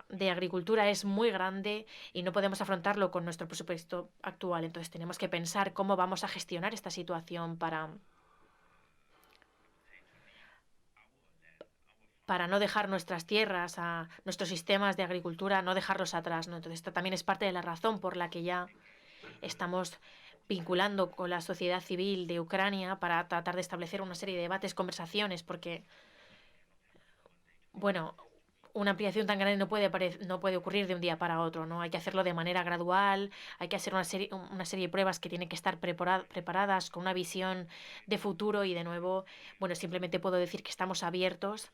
de agricultura es muy grande y no podemos afrontarlo con nuestro presupuesto actual. Entonces tenemos que pensar cómo vamos a gestionar esta situación para no dejar nuestras tierras, a nuestros sistemas de agricultura, no dejarlos atrás, ¿no? Entonces, esto también es parte de la razón por la que ya estamos vinculando con la sociedad civil de Ucrania para tratar de establecer una serie de debates, conversaciones, porque, bueno, una ampliación tan grande no puede ocurrir de un día para otro, ¿no? Hay que hacerlo de manera gradual, hay que hacer una serie de pruebas que tienen que estar preparadas con una visión de futuro y, de nuevo, bueno, simplemente puedo decir que estamos abiertos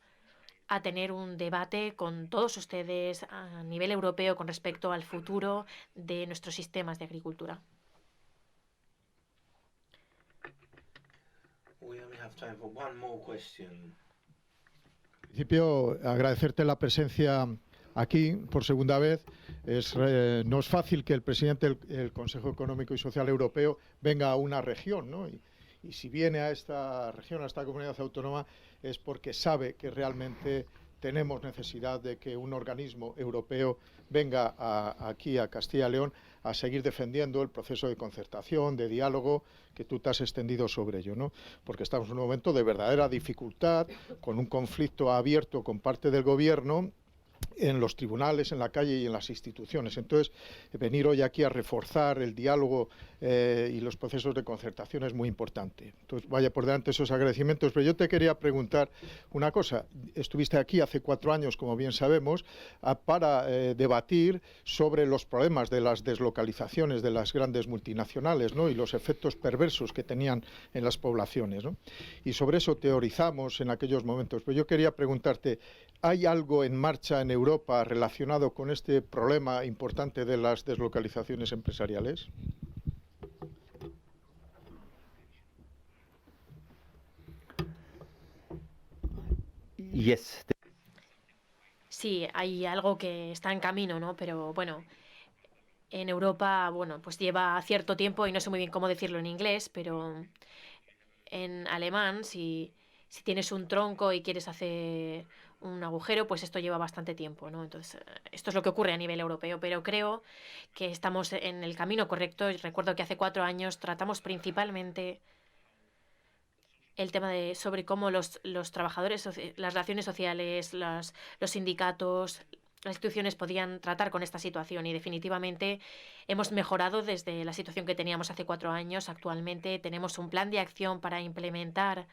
a tener un debate con todos ustedes a nivel europeo con respecto al futuro de nuestros sistemas de agricultura. En principio, agradecerte la presencia aquí por segunda vez. No es fácil que el presidente del Consejo Económico y Social Europeo venga a una región, ¿no? Y si viene a esta región, a esta comunidad autónoma, es porque sabe que realmente tenemos necesidad de que un organismo europeo venga aquí a Castilla y León a seguir defendiendo el proceso de concertación, de diálogo, que tú te has extendido sobre ello, ¿no? Porque estamos en un momento de verdadera dificultad, con un conflicto abierto con parte del gobierno en los tribunales, en la calle y en las instituciones. Entonces, venir hoy aquí a reforzar el diálogo y los procesos de concertación es muy importante. Entonces, vaya por delante esos agradecimientos. Pero yo te quería preguntar una cosa. Estuviste aquí hace 4 años, como bien sabemos, para debatir sobre los problemas de las deslocalizaciones de las grandes multinacionales, ¿no?, y los efectos perversos que tenían en las poblaciones, ¿no? Y sobre eso teorizamos en aquellos momentos. Pero yo quería preguntarte, ¿hay algo en marcha en Europa relacionado con este problema importante de las deslocalizaciones empresariales? Yes. Sí, hay algo que está en camino, ¿no? Pero bueno, en Europa, bueno, pues lleva cierto tiempo y no sé muy bien cómo decirlo en inglés, pero en alemán, si tienes un tronco y quieres hacer un agujero, pues esto lleva bastante tiempo, ¿no? Entonces, esto es lo que ocurre a nivel europeo, pero creo que estamos en el camino correcto. Y recuerdo que hace 4 años tratamos principalmente el tema sobre cómo los trabajadores, las relaciones sociales, los sindicatos, las instituciones podían tratar con esta situación, y definitivamente hemos mejorado desde la situación que teníamos hace 4 años. Actualmente tenemos un plan de acción para implementar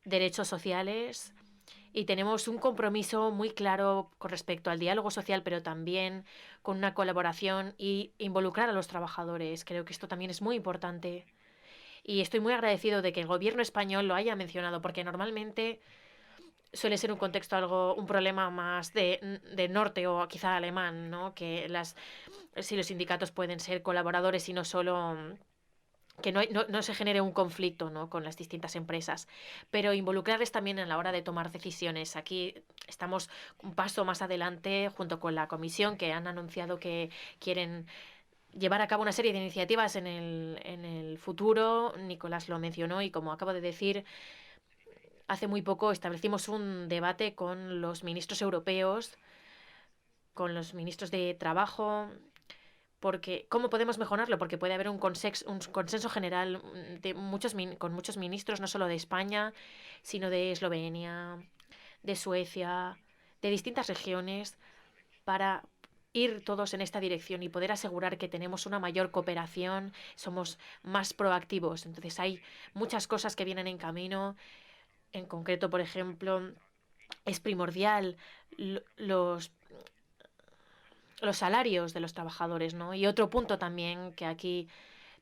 derechos sociales y tenemos un compromiso muy claro con respecto al diálogo social, pero también con una colaboración y involucrar a los trabajadores. Creo que esto también es muy importante. Y estoy muy agradecido de que el gobierno español lo haya mencionado, porque normalmente suele ser un contexto un problema más de norte o quizá alemán, ¿no? Que si los sindicatos pueden ser colaboradores y no solo que no se genere un conflicto, ¿no?, con las distintas empresas, pero involucrarles también en la hora de tomar decisiones. Aquí estamos un paso más adelante junto con la Comisión, que han anunciado que quieren llevar a cabo una serie de iniciativas en el futuro. Nicolás lo mencionó y, como acabo de decir, hace muy poco establecimos un debate con los ministros europeos, con los ministros de Trabajo, porque ¿cómo podemos mejorarlo? Porque puede haber un consenso general con muchos ministros, no solo de España, sino de Eslovenia, de Suecia, de distintas regiones, para ir todos en esta dirección y poder asegurar que tenemos una mayor cooperación, somos más proactivos. Entonces hay muchas cosas que vienen en camino. En concreto, por ejemplo, es primordial los salarios de los trabajadores, ¿no? Y otro punto también, que aquí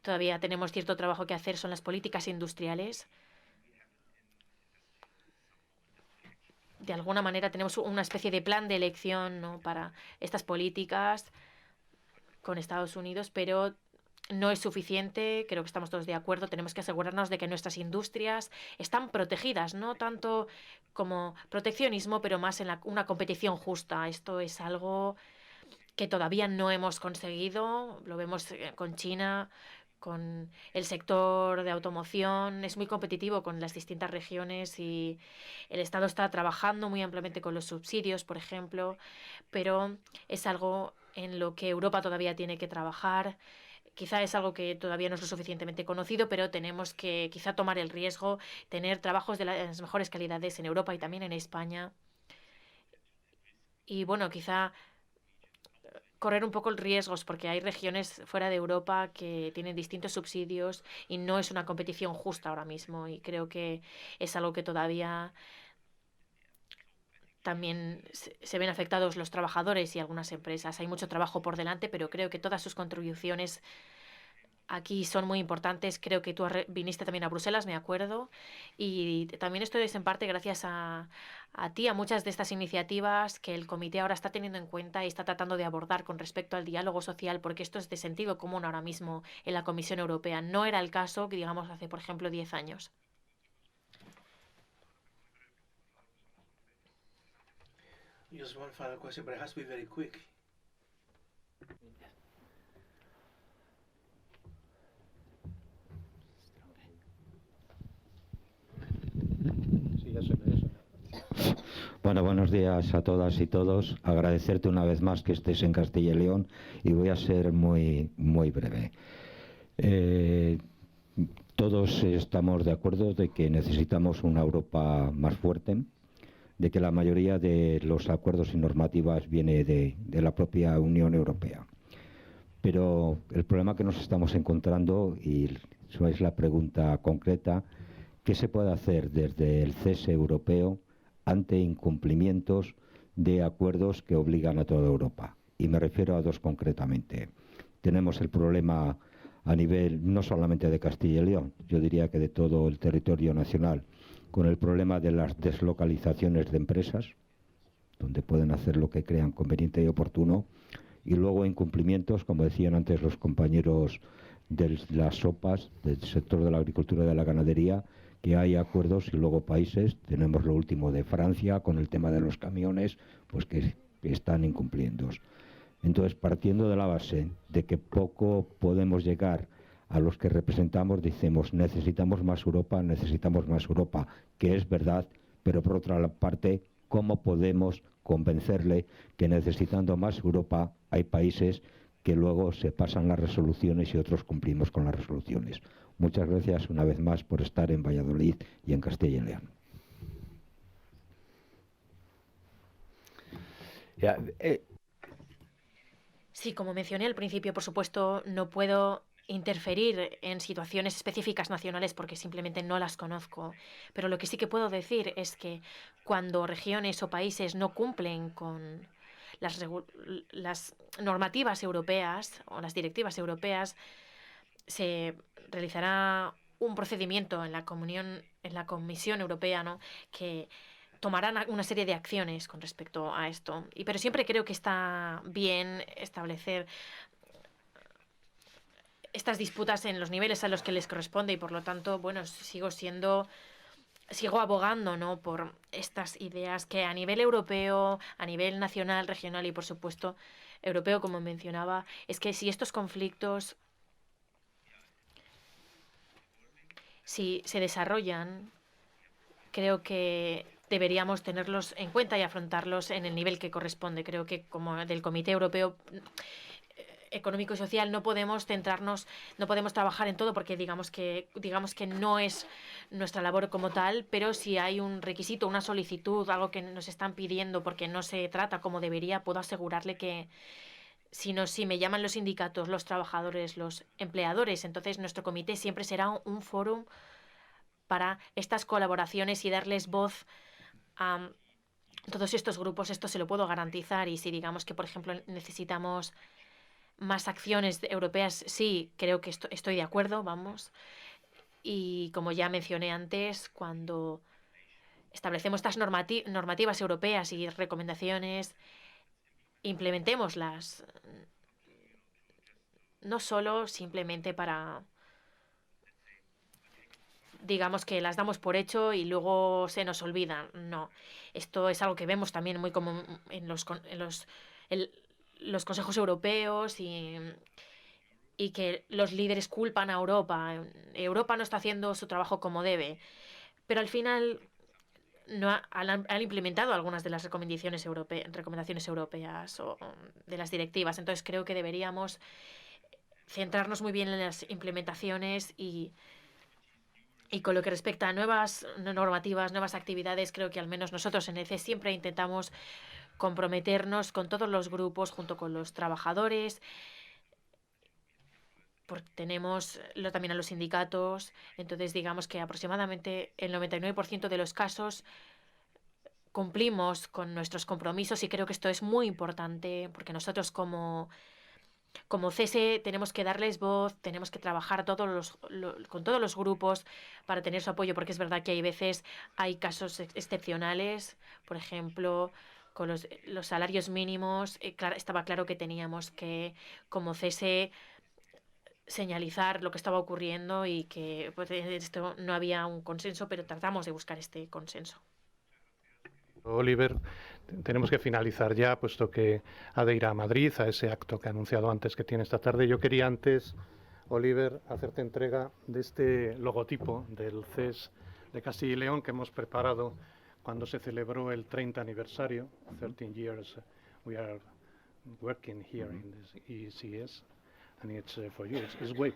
todavía tenemos cierto trabajo que hacer, son las políticas industriales. De alguna manera tenemos una especie de plan de elección, ¿no?, para estas políticas con Estados Unidos, pero no es suficiente. Creo que estamos todos de acuerdo. Tenemos que asegurarnos de que nuestras industrias están protegidas, no tanto como proteccionismo, pero más en una competición justa. Esto es algo que todavía no hemos conseguido. Lo vemos con China, con el sector de automoción. Es muy competitivo con las distintas regiones y el Estado está trabajando muy ampliamente con los subsidios, por ejemplo, pero es algo en lo que Europa todavía tiene que trabajar. Quizá es algo que todavía no es lo suficientemente conocido, pero tenemos que quizá tomar el riesgo, tener trabajos de las mejores calidades en Europa y también en España. Y bueno, quizá correr un poco el riesgos, porque hay regiones fuera de Europa que tienen distintos subsidios y no es una competición justa ahora mismo, y creo que es algo que todavía también se ven afectados los trabajadores y algunas empresas. Hay mucho trabajo por delante, pero creo que todas sus contribuciones aquí son muy importantes. Creo que tú viniste también a Bruselas, me acuerdo, y también esto es en parte gracias a ti, a muchas de estas iniciativas que el comité ahora está teniendo en cuenta y está tratando de abordar con respecto al diálogo social, porque esto es de sentido común ahora mismo en la Comisión Europea. No era el caso, digamos, hace, por ejemplo, 10 años. Just one final question, but it has to be very quick. Bueno, buenos días a todas y todos. Agradecerte una vez más que estés en Castilla y León, y voy a ser muy breve. Todos estamos de acuerdo de que necesitamos una Europa más fuerte, de que la mayoría de los acuerdos y normativas viene de la propia Unión Europea. Pero el problema que nos estamos encontrando, y eso es la pregunta concreta, ¿qué se puede hacer desde el CESE europeo ante incumplimientos de acuerdos que obligan a toda Europa? Y me refiero a dos concretamente. Tenemos el problema a nivel no solamente de Castilla y León, yo diría que de todo el territorio nacional, con el problema de las deslocalizaciones de empresas, donde pueden hacer lo que crean conveniente y oportuno, y luego incumplimientos, como decían antes los compañeros de las sopas, del sector de la agricultura y de la ganadería, que hay acuerdos y luego países, tenemos lo último de Francia con el tema de los camiones, pues que están incumpliendo. Entonces, partiendo de la base de que poco podemos llegar a los que representamos, decimos necesitamos más Europa, que es verdad, pero por otra parte, ¿cómo podemos convencerle que necesitando más Europa hay países que luego se pasan las resoluciones y otros cumplimos con las resoluciones? Muchas gracias una vez más por estar en Valladolid y en Castilla y León. Sí, como mencioné al principio, por supuesto, no puedo interferir en situaciones específicas nacionales porque simplemente no las conozco. Pero lo que sí que puedo decir es que cuando regiones o países no cumplen con las normativas europeas o las directivas europeas, se realizará un procedimiento en la Comisión Europea, ¿no?, que tomarán una serie de acciones con respecto a esto. Pero siempre creo que está bien establecer estas disputas en los niveles a los que les corresponde y por lo tanto, bueno, sigo abogando, ¿no?, por estas ideas que a nivel europeo, a nivel nacional, regional y por supuesto europeo, como mencionaba, es que si estos conflictos si se desarrollan, creo que deberíamos tenerlos en cuenta y afrontarlos en el nivel que corresponde. Creo que como del Comité Europeo Económico y Social no podemos centrarnos, no podemos trabajar en todo porque digamos que no es nuestra labor como tal, pero si hay un requisito, una solicitud, algo que nos están pidiendo porque no se trata como debería, puedo asegurarle que si me llaman los sindicatos, los trabajadores, los empleadores, entonces nuestro comité siempre será un foro para estas colaboraciones y darles voz a todos estos grupos. Esto se lo puedo garantizar y si digamos que, por ejemplo, necesitamos más acciones europeas, sí, creo que estoy de acuerdo, vamos. Y como ya mencioné antes, cuando establecemos estas normativas europeas y recomendaciones, implementémoslas. No solo simplemente para, digamos que las damos por hecho y luego se nos olvidan. No, esto es algo que vemos también muy común en los consejos europeos y que los líderes culpan a Europa. Europa no está haciendo su trabajo como debe. Pero al final han implementado algunas de las recomendaciones europeas o de las directivas. Entonces creo que deberíamos centrarnos muy bien en las implementaciones y con lo que respecta a nuevas normativas, nuevas actividades, creo que al menos nosotros en ECE siempre intentamos comprometernos con todos los grupos, junto con los trabajadores, porque tenemos también a los sindicatos. Entonces digamos que aproximadamente el 99% de los casos cumplimos con nuestros compromisos y creo que esto es muy importante porque nosotros como CESE tenemos que darles voz, tenemos que trabajar con todos los grupos para tener su apoyo, porque es verdad que hay veces, hay casos excepcionales, por ejemplo, con los salarios mínimos, estaba claro que teníamos que, como CESE, señalizar lo que estaba ocurriendo y que pues, esto no había un consenso, pero tratamos de buscar este consenso. Oliver, tenemos que finalizar ya, puesto que ha de ir a Madrid, a ese acto que ha anunciado antes que tiene esta tarde. Yo quería antes, Oliver, hacerte entrega de este logotipo del CES de Castilla y León que hemos preparado cuando se celebró el 30 aniversario, 13 years we are working here in this ECS, and it's for you. It's great.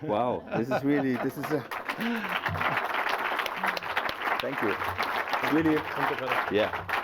Wow, this is thank you. Really, yeah.